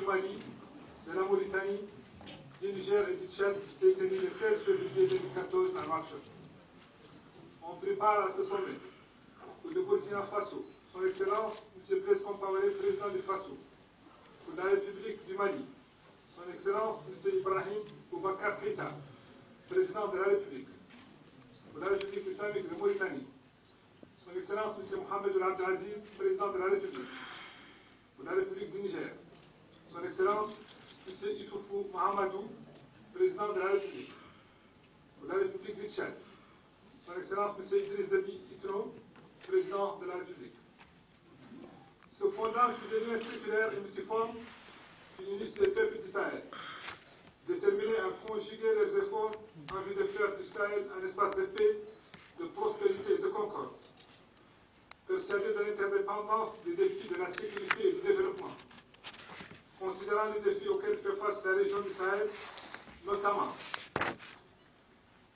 Mali, de la Mauritanie, du Niger et du Tchad s'est tenu le 16 février 2014 à Nouakchott. On prépare à ce sommet pour le Burkina Faso, Son Excellence M. Blaise Compaoré, président du Faso, pour la République du Mali, Son Excellence M. Ibrahim Boubacar Keïta, président de la République, pour la République islamique de Mauritanie, Son Excellence M. Mohamed El Abdelaziz, président de la République, pour la République du Niger, Son Excellence M. Issoufou Mahamadou, président de la République, pour la République du Tchad, Son Excellence M. Idriss Déby Itno, président de la République. Se fondant sur des liens séculaires et multiformes qui unissent les peuples du Sahel, déterminés à conjuguer leurs efforts en vue de faire du Sahel un espace de paix, de prospérité et de concorde, persuadés de l'interdépendance des défis de la sécurité et du développement, considérant les défis auxquels fait face la région du Sahel, notamment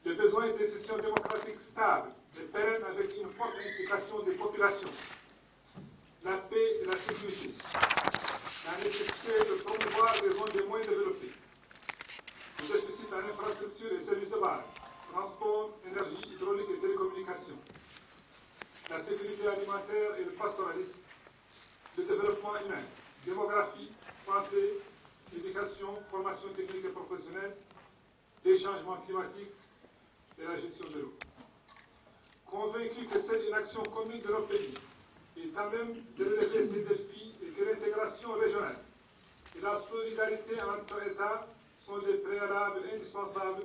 les besoins d'institutions démocratiques stables et pérennes avec une forte implication des populations, la paix et la sécurité, la nécessité de promouvoir les zones les moins développées, le déficit en infrastructures et services de base, transport, énergie, hydraulique et télécommunications, la sécurité alimentaire et le pastoralisme, le développement humain, démographie, santé, éducation, formation technique et professionnelle, les changements climatiques et la gestion de l'eau. Convaincu que seule une action commune de nos pays est à même de relever ces défis et que l'intégration régionale et la solidarité entre États sont des préalables indispensables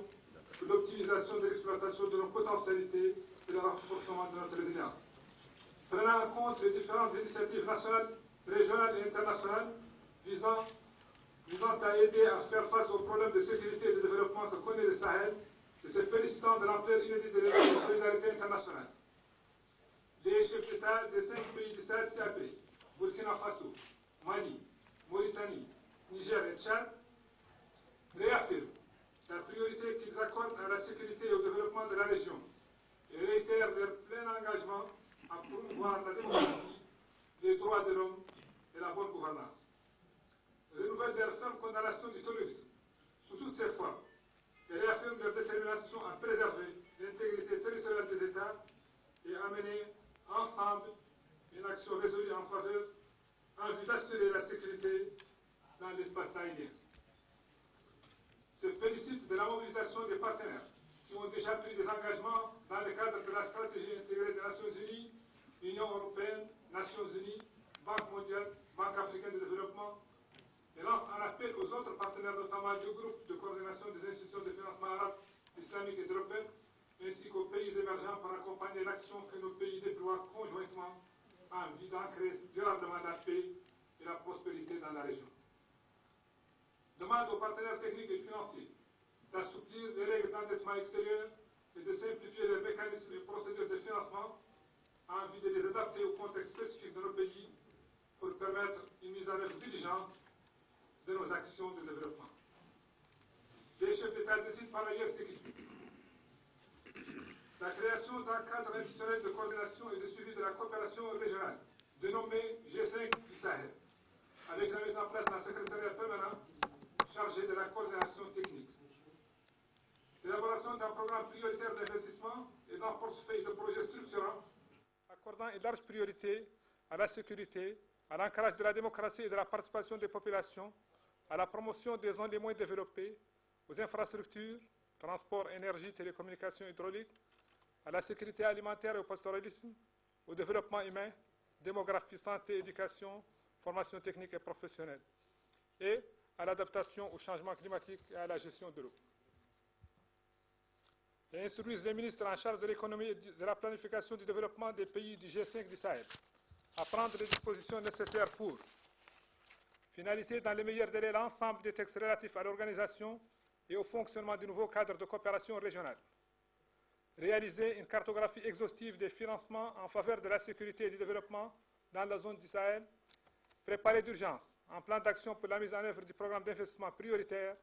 pour l'optimisation de l'exploitation de nos potentialités et le renforcement de notre résilience. Prenant en compte les différentes initiatives nationales, régionales et internationales visant à aider à faire face aux problèmes de sécurité et de développement que connaît le Sahel et se félicitant de l'ampleur inédite de l'élan de solidarité internationale. Les chefs d'État des 5 pays du Sahel CAP, Burkina Faso, Mali, Mauritanie, Niger et Tchad, réaffirment la priorité qu'ils accordent à la sécurité et au développement de la région et réitèrent leur plein engagement à promouvoir la démocratie, les droits de l'homme et la bonne gouvernance. Renouvellent leur ferme condamnation du terrorisme sous toutes ses formes et réaffirment leur détermination à préserver l'intégrité territoriale des États et à mener ensemble une action résolue en vue d'assurer la sécurité dans l'espace sahélien. Se félicite de la mobilisation des partenaires qui ont déjà pris des engagements dans le cadre de la stratégie intégrée des Nations Unies, Union européenne, Nations Unies, Banque mondiale, Banque africaine de développement, et lance un appel aux autres partenaires, notamment du groupe de coordination des institutions de financement arabes, islamiques et européennes, ainsi qu'aux pays émergents pour accompagner l'action que nos pays déploient conjointement en vue d'ancrer durablement la paix et la prospérité dans la région. Demande aux partenaires techniques et financiers d'assouplir les règles d'endettement extérieur et de simplifier les mécanismes et procédures de financement en vue de les adapter au contexte spécifique de nos pays pour permettre une mise en œuvre diligente de nos actions de développement. Les chefs d'État décident par ailleurs ce qui suit. La création d'un cadre institutionnel de coordination et de suivi de la coopération régionale, dénommé G5 du Sahel, avec la mise en place d'un secrétariat permanent chargé de la coordination technique. L'élaboration d'un programme prioritaire d'investissement et d'un portefeuille de projets structurants accordant une large priorité à la sécurité, à l'ancrage de la démocratie et de la participation des populations, à la promotion des zones les moins développées, aux infrastructures, transport, énergie, télécommunications hydrauliques, à la sécurité alimentaire et au pastoralisme, au développement humain, démographie, santé, éducation, formation technique et professionnelle, et à l'adaptation au changement climatique et à la gestion de l'eau. Et instruisent les ministres en charge de l'économie et de la planification du développement des pays du G5 du Sahel à prendre les dispositions nécessaires pour finaliser dans les meilleurs délais l'ensemble des textes relatifs à l'organisation et au fonctionnement du nouveau cadre de coopération régionale, réaliser une cartographie exhaustive des financements en faveur de la sécurité et du développement dans la zone du Sahel, préparer d'urgence un plan d'action pour la mise en œuvre du programme d'investissement prioritaire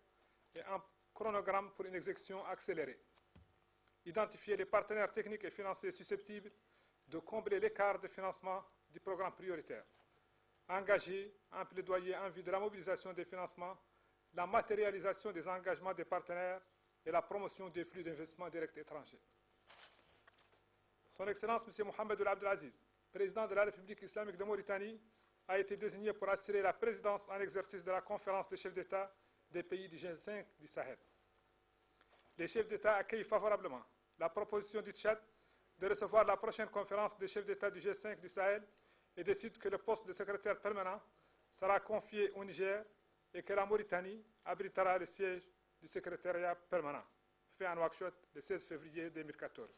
et un chronogramme pour une exécution accélérée, identifier les partenaires techniques et financiers susceptibles de combler l'écart de financement du programme prioritaire, engagé un plaidoyer en vue de la mobilisation des financements, la matérialisation des engagements des partenaires et la promotion des flux d'investissement direct étrangers. Son Excellence M. Mohamed Ould Abdel Aziz, président de la République islamique de Mauritanie, a été désigné pour assurer la présidence en exercice de la conférence des chefs d'État des pays du G5 du Sahel. Les chefs d'État accueillent favorablement la proposition du Tchad de recevoir la prochaine conférence des chefs d'État du G5 du Sahel et décident que le poste de secrétaire permanent sera confié au Niger et que la Mauritanie abritera le siège du secrétariat permanent, fait en Nouakchott le 16 février 2014.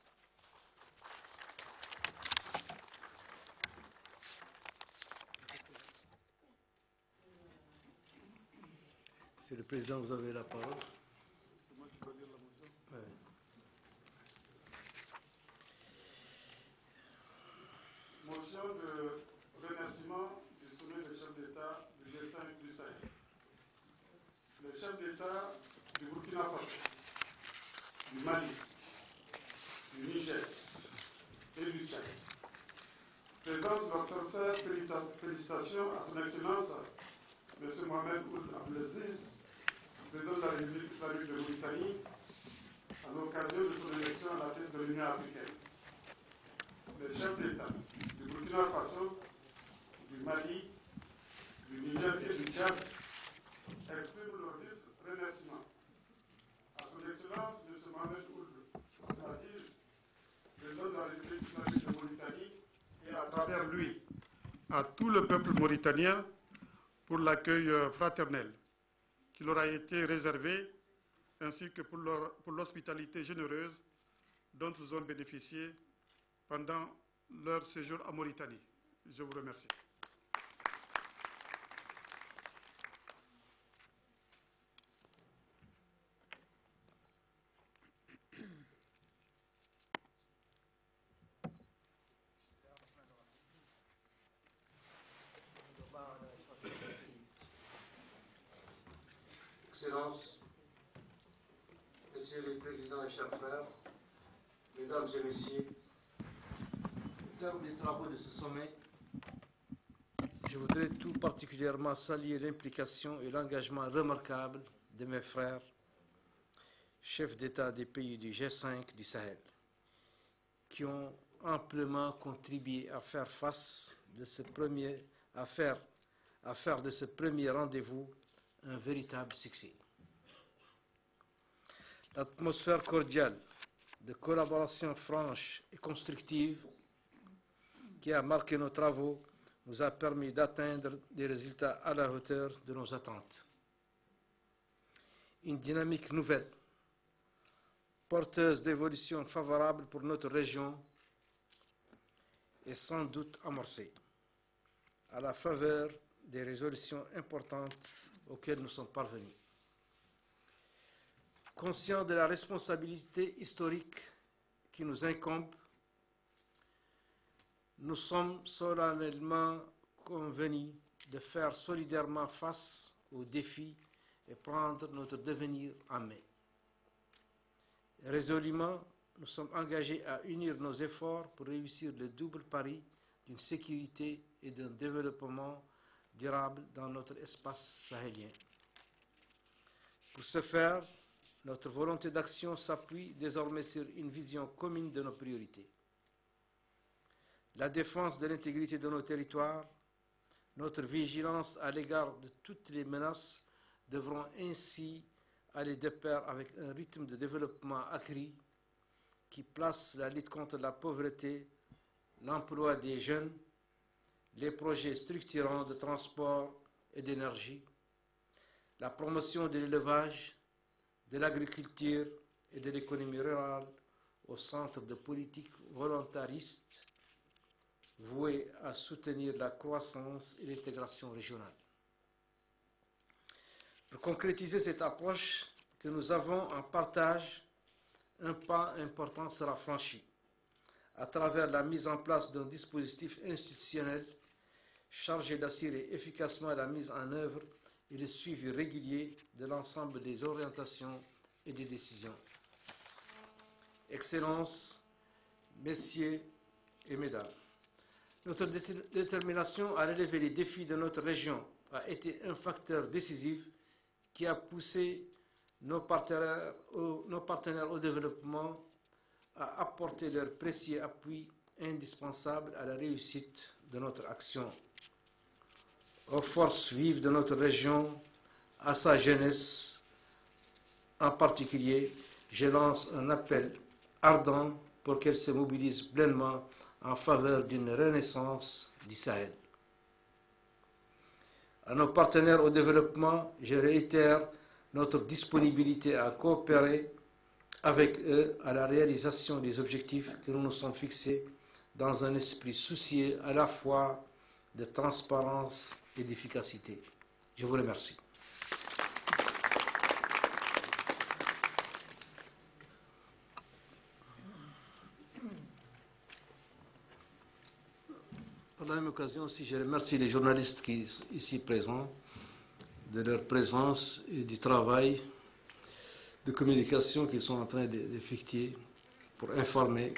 Monsieur le Président, vous avez la parole. C'est moi qui dois lire la motion. Ouais. Motion de remerciement du sommet des chefs d'État du G5 du Sahel. Les chefs d'État du Burkina Faso, du Mali, du Niger et du Tchad présentent leurs sincères félicitations à son Excellence M. Mohamed Ould Abdel Aziz, président de la République islamique de Mauritanie, à l'occasion de son élection à la tête de l'Union africaine. Les chefs d'État du Burkina Faso, du Mali, du Niger et du Tchad expriment leur vif remerciement à son Excellence M. Mohamed Ould Abdel Aziz, président de la République islamique de Mauritanie, et à travers lui à tout le peuple mauritanien pour l'accueil fraternel qui leur a été réservé, ainsi que pour l'hospitalité généreuse dont ils ont bénéficié pendant leur séjour en Mauritanie. Je vous remercie. Excellences, Messieurs les Présidents et chers frères, Mesdames et Messieurs, au terme des travaux de ce sommet, Je voudrais tout particulièrement saluer l'implication et l'engagement remarquable de mes frères, chefs d'État des pays du G5 du Sahel, qui ont amplement contribué à faire de ce premier rendez-vous un véritable succès. L'atmosphère cordiale de collaboration franche et constructive qui a marqué nos travaux nous a permis d'atteindre des résultats à la hauteur de nos attentes. Une dynamique nouvelle, porteuse d'évolutions favorables pour notre région, est sans doute amorcée à la faveur des résolutions importantes auxquelles nous sommes parvenus. Conscients de la responsabilité historique qui nous incombe, nous sommes solennellement convenus de faire solidairement face aux défis et prendre notre devenir en main. Résolument, nous sommes engagés à unir nos efforts pour réussir le double pari d'une sécurité et d'un développement durable dans notre espace sahélien. Pour ce faire, notre volonté d'action s'appuie désormais sur une vision commune de nos priorités. La défense de l'intégrité de nos territoires, notre vigilance à l'égard de toutes les menaces devront ainsi aller de pair avec un rythme de développement accru qui place la lutte contre la pauvreté, l'emploi des jeunes, les projets structurants de transport et d'énergie, la promotion de l'élevage, de l'agriculture et de l'économie rurale au centre de politiques volontaristes vouées à soutenir la croissance et l'intégration régionale. Pour concrétiser cette approche que nous avons en partage, un pas important sera franchi à travers la mise en place d'un dispositif institutionnel chargé d'assurer efficacement la mise en œuvre et le suivi régulier de l'ensemble des orientations et des décisions. Excellences, Messieurs et Mesdames, Notre détermination à relever les défis de notre région a été un facteur décisif qui a poussé nos partenaires au développement à apporter leur précieux appui indispensable à la réussite de notre action. Aux forces vives de notre région, à sa jeunesse en particulier, je lance un appel ardent pour qu'elle se mobilise pleinement en faveur d'une renaissance du Sahel. À nos partenaires au développement, je réitère notre disponibilité à coopérer avec eux à la réalisation des objectifs que nous nous sommes fixés dans un esprit soucieux à la fois de transparence et d'efficacité. Je vous remercie. Par la même occasion aussi, je remercie les journalistes qui sont ici présents de leur présence et du travail de communication qu'ils sont en train d'effectuer pour informer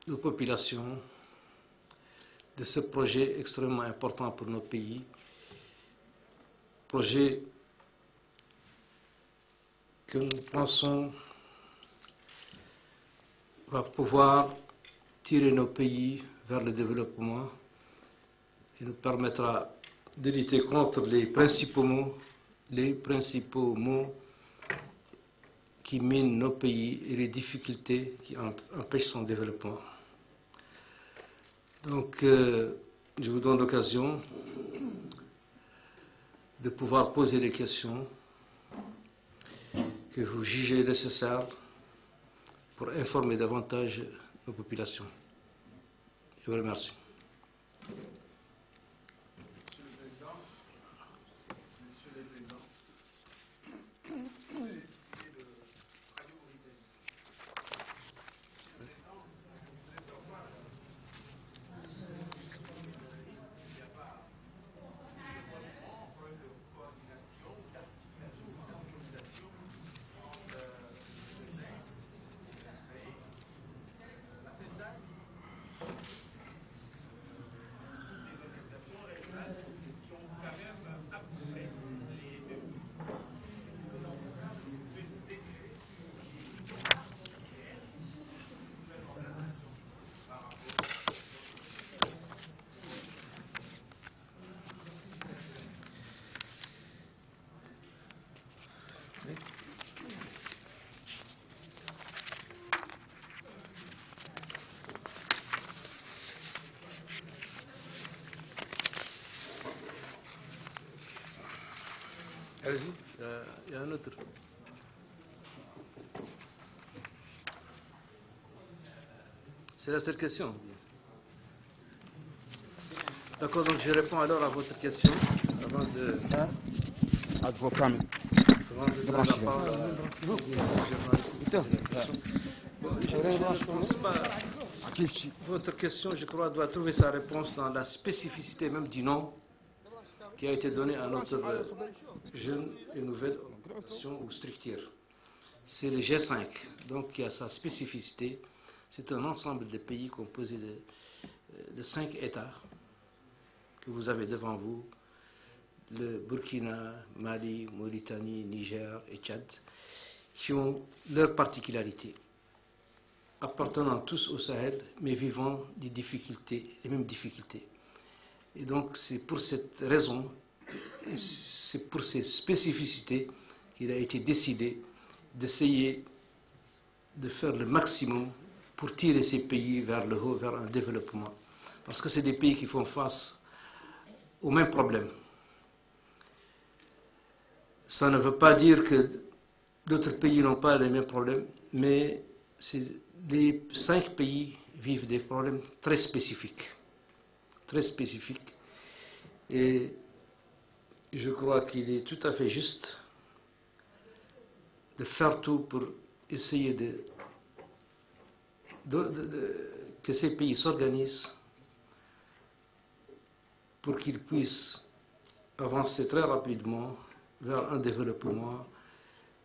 nos populations de ce projet extrêmement important pour nos pays, projet que nous pensons va pouvoir tirer nos pays vers le développement et nous permettra de lutter contre les principaux maux qui minent nos pays et les difficultés qui empêchent son développement. Donc, je vous donne l'occasion de pouvoir poser les questions que vous jugez nécessaires pour informer davantage nos populations. Je vous remercie. Allez-y, il y a un autre. C'est la seule question. D'accord, donc je réponds alors à votre question avant de... Avocat. Avant de donner la parole au journaliste. Bon, je ne pense pas... Votre question, je crois, doit trouver sa réponse dans la spécificité même du nom qui a été donné à notre jeune et nouvelle organisation ou structure. C'est le G5, donc qui a sa spécificité. C'est un ensemble de pays composé de 5 États que vous avez devant vous, le Burkina, Mali, Mauritanie, Niger et Tchad, qui ont leurs particularités, appartenant tous au Sahel, mais vivant des difficultés, les mêmes difficultés. Et donc c'est pour cette raison, c'est pour ces spécificités qu'il a été décidé d'essayer de faire le maximum pour tirer ces pays vers le haut, vers un développement. Parce que c'est des pays qui font face aux mêmes problèmes. Ça ne veut pas dire que d'autres pays n'ont pas les mêmes problèmes, mais les 5 pays vivent des problèmes très spécifiques. Très spécifique, et je crois qu'il est tout à fait juste de faire tout pour essayer que ces pays s'organisent pour qu'ils puissent avancer très rapidement vers un développement,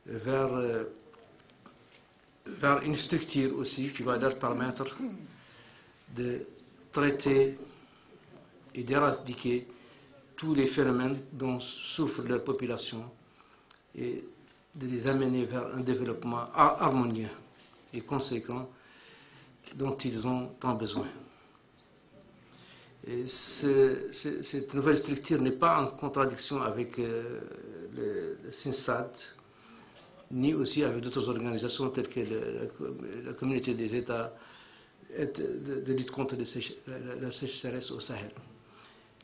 vers une structure aussi qui va leur permettre de traiter et d'éradiquer tous les phénomènes dont souffre leur population et de les amener vers un développement harmonieux et conséquent dont ils ont tant besoin. Et cette nouvelle structure n'est pas en contradiction avec le CINSAD, ni aussi avec d'autres organisations telles que la communauté des États de lutte contre la sécheresse au Sahel.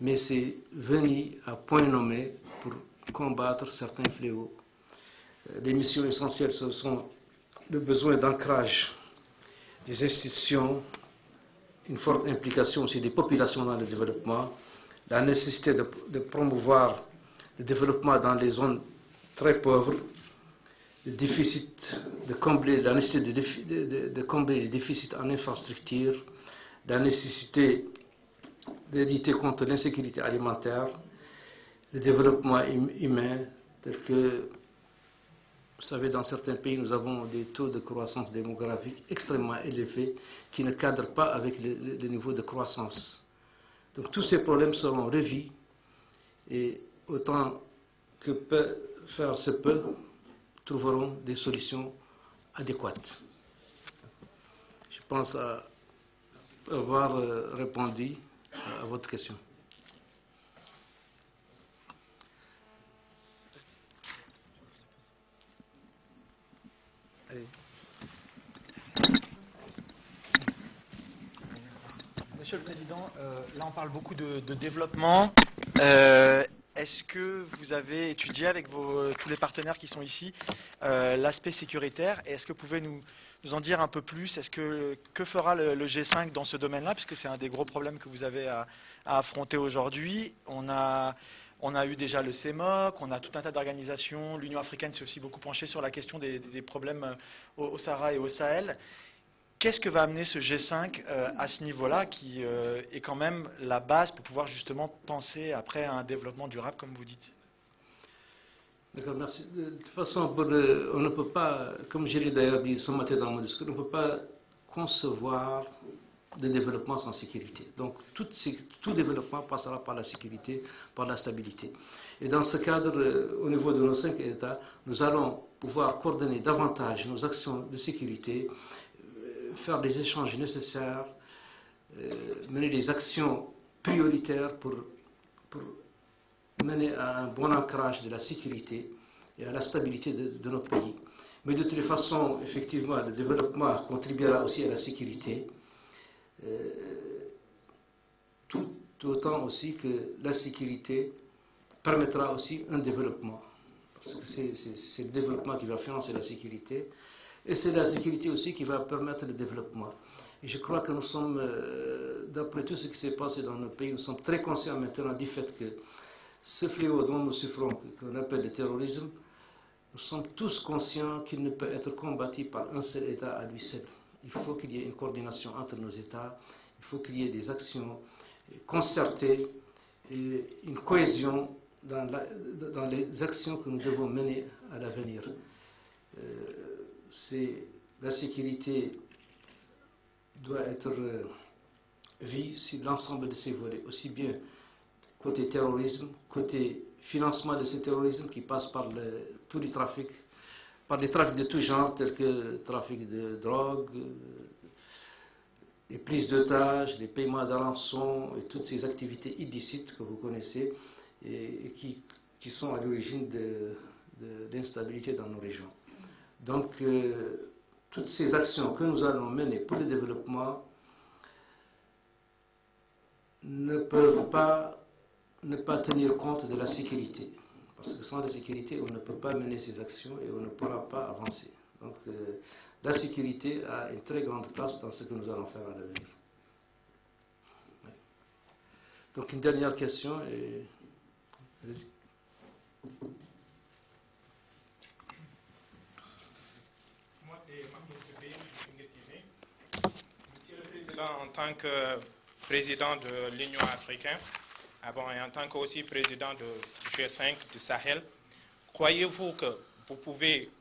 Mais c'est venu à point nommé pour combattre certains fléaux. Les missions essentielles, ce sont le besoin d'ancrage des institutions, une forte implication aussi des populations dans le développement, la nécessité de promouvoir le développement dans les zones très pauvres, le déficit, la nécessité de combler les déficits en infrastructure, la nécessité de lutter contre l'insécurité alimentaire, le développement humain, tel que, vous savez, dans certains pays, nous avons des taux de croissance démographique extrêmement élevés qui ne cadrent pas avec le niveau de croissance. Donc tous ces problèmes seront revus et autant que faire se peut, trouveront des solutions adéquates. Je pense avoir répondu à votre question. Allez. Monsieur le Président, là on parle beaucoup de développement. Est-ce que vous avez étudié avec tous les partenaires qui sont ici l'aspect sécuritaire? Et est-ce que vous pouvez nous en dire un peu plus? Que fera le G5 dans ce domaine-là? Puisque c'est un des gros problèmes que vous avez à affronter aujourd'hui. On a eu déjà le CEMOC, on a tout un tas d'organisations. L'Union africaine s'est aussi beaucoup penchée sur la question des problèmes au Sahara et au Sahel. Qu'est-ce que va amener ce G5 à ce niveau-là, qui est quand même la base pour pouvoir justement penser après à un développement durable, comme vous dites? D'accord, merci. De toute façon, on ne peut pas, comme je l'ai d'ailleurs dit ce matin dans mon discours, on ne peut pas concevoir de développement sans sécurité. Donc, tout développement passera par la sécurité, par la stabilité. Et dans ce cadre, au niveau de nos 5 États, nous allons pouvoir coordonner davantage nos actions de sécurité, faire les échanges nécessaires, mener des actions prioritaires pour mener à un bon ancrage de la sécurité et à la stabilité de nos pays. Mais de toutes les façons, effectivement, le développement contribuera aussi à la sécurité, tout autant aussi que la sécurité permettra aussi un développement. Parce que c'est le développement qui va financer la sécurité. Et c'est la sécurité aussi qui va permettre le développement. Et je crois que nous sommes, d'après tout ce qui s'est passé dans nos pays, nous sommes très conscients maintenant du fait que ce fléau dont nous souffrons, qu'on appelle le terrorisme, nous sommes tous conscients qu'il ne peut être combattu par un seul État à lui seul. Il faut qu'il y ait une coordination entre nos États, il faut qu'il y ait des actions concertées et une cohésion dans les actions que nous devons mener à l'avenir. La sécurité doit être vue sur l'ensemble de ces volets, aussi bien côté terrorisme, côté financement de ce terrorisme qui passe par tous les trafics, par les trafics de tout genre, tels que le trafic de drogue, les prises d'otages, les paiements de rançon et toutes ces activités illicites que vous connaissez et qui sont à l'origine de l'instabilité dans nos régions. Donc, toutes ces actions que nous allons mener pour le développement ne peuvent pas ne pas tenir compte de la sécurité. Parce que sans la sécurité, on ne peut pas mener ces actions et on ne pourra pas avancer. Donc, la sécurité a une très grande place dans ce que nous allons faire à l'avenir. Oui. Donc, une dernière question. Allez-y. Monsieur le Président, en tant que président de l'Union africaine, et en tant que aussi président de G5 du Sahel, croyez-vous que vous pouvez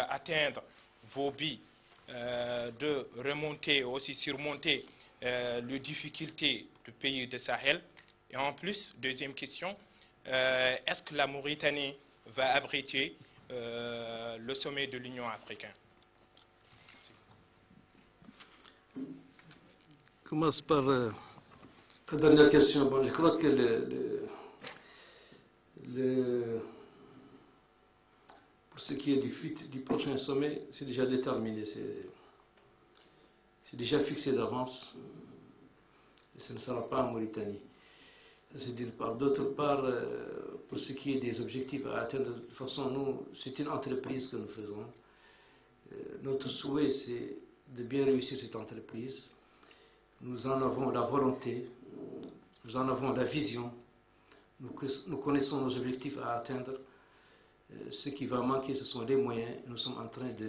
atteindre vos buts de remonter, aussi surmonter les difficultés du pays de Sahel? Et en plus, deuxième question, est-ce que la Mauritanie va abriter le sommet de l'Union africaine? Je commence par la dernière question. Bon, je crois que pour ce qui est du prochain sommet, c'est déjà déterminé, c'est déjà fixé d'avance. Ce ne sera pas en Mauritanie. C'est d'une part. D'autre part, pour ce qui est des objectifs à atteindre, de toute façon, nous, c'est une entreprise que nous faisons. Notre souhait, c'est de bien réussir cette entreprise. Nous en avons la volonté, nous en avons la vision, nous connaissons nos objectifs à atteindre. Ce qui va manquer, ce sont les moyens. Nous sommes en train de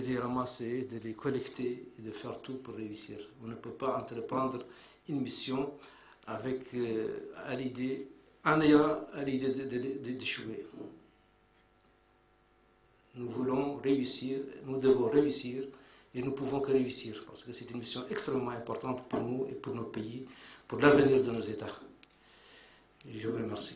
les ramasser, de les collecter et de faire tout pour réussir. On ne peut pas entreprendre une mission avec, en ayant à l'idée d'échouer. Nous voulons réussir, nous devons réussir et nous pouvons que réussir parce que c'est une mission extrêmement importante pour nous et pour nos pays, pour l'avenir de nos États. Et je vous remercie.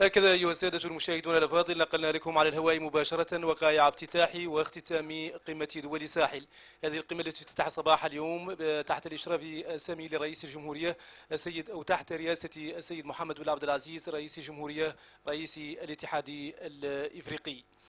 هكذا أيها السادة المشاهدون الأفاضل، نقلنا لكم على الهواء مباشرة وقائع افتتاح واختتام قمة دول الساحل. هذه القمة التي افتتح صباح اليوم تحت الإشراف السامي لرئيس الجمهورية تحت رئاسة السيد محمد بن عبد العزيز رئيس الجمهورية رئيس الاتحاد الإفريقي.